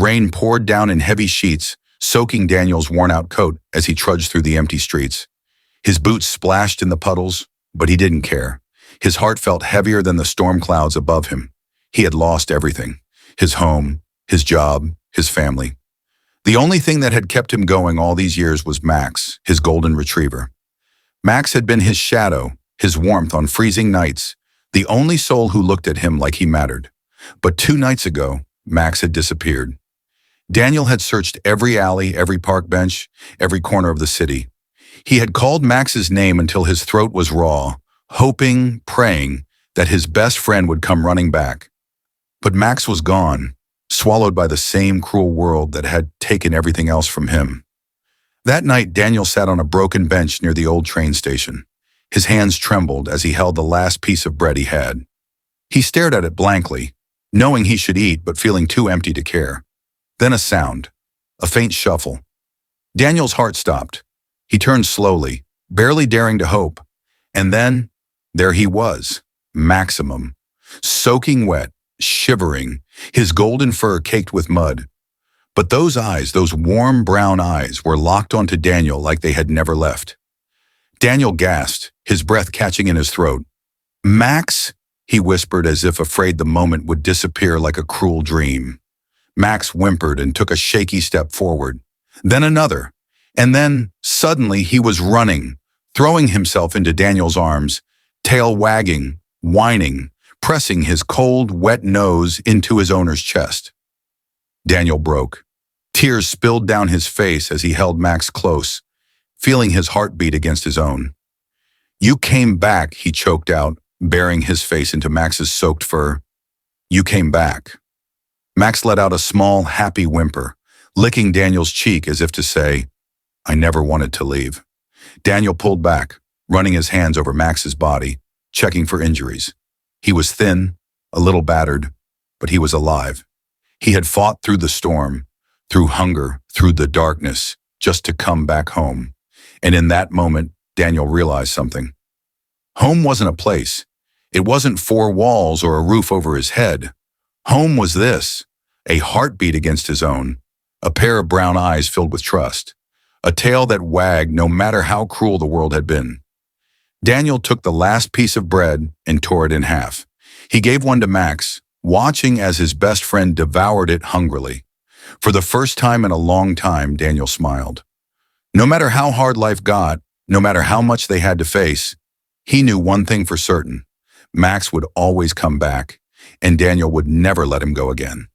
rain poured down in heavy sheets, soaking Daniel's worn-out coat as he trudged through the empty streets. His boots splashed in the puddles, but he didn't care. His heart felt heavier than the storm clouds above him. He had lost everything: his home, his job, his family. The only thing that had kept him going all these years was Max, his golden retriever. Max had been his shadow, his warmth on freezing nights, the only soul who looked at him like he mattered. But 2 nights ago, Max had disappeared. Daniel had searched every alley, every park bench, every corner of the city. He had called Max's name until his throat was raw, hoping, praying that his best friend would come running back. But Max was gone, swallowed by the same cruel world that had taken everything else from him. That night, Daniel sat on a broken bench near the old train station. His hands trembled as he held the last piece of bread he had. He stared at it blankly, knowing he should eat but feeling too empty to care. Then a sound, a faint shuffle. Daniel's heart stopped. He turned slowly, barely daring to hope. And then, there he was, Maximum, soaking wet, shivering, his golden fur caked with mud. But those eyes, those warm brown eyes, were locked onto Daniel like they had never left. Daniel gasped, his breath catching in his throat. "Max?" he whispered as if afraid the moment would disappear like a cruel dream. Max whimpered and took a shaky step forward. Then another. And then, suddenly, he was running, throwing himself into Daniel's arms, tail wagging, whining, pressing his cold, wet nose into his owner's chest. Daniel broke. Tears spilled down his face as he held Max close, feeling his heart beat against his own. "You came back," he choked out, burying his face into Max's soaked fur. "You came back." Max let out a small, happy whimper, licking Daniel's cheek as if to say, "I never wanted to leave." Daniel pulled back, running his hands over Max's body, checking for injuries. He was thin, a little battered, but he was alive. He had fought through the storm, through hunger, through the darkness, just to come back home. And in that moment, Daniel realized something. Home wasn't a place. It wasn't 4 walls or a roof over his head. Home was this, a heartbeat against his own, a pair of brown eyes filled with trust, a tail that wagged no matter how cruel the world had been. Daniel took the last piece of bread and tore it in half. He gave one to Max, watching as his best friend devoured it hungrily. For the first time in a long time, Daniel smiled. No matter how hard life got, no matter how much they had to face, he knew one thing for certain: Max would always come back, and Daniel would never let him go again.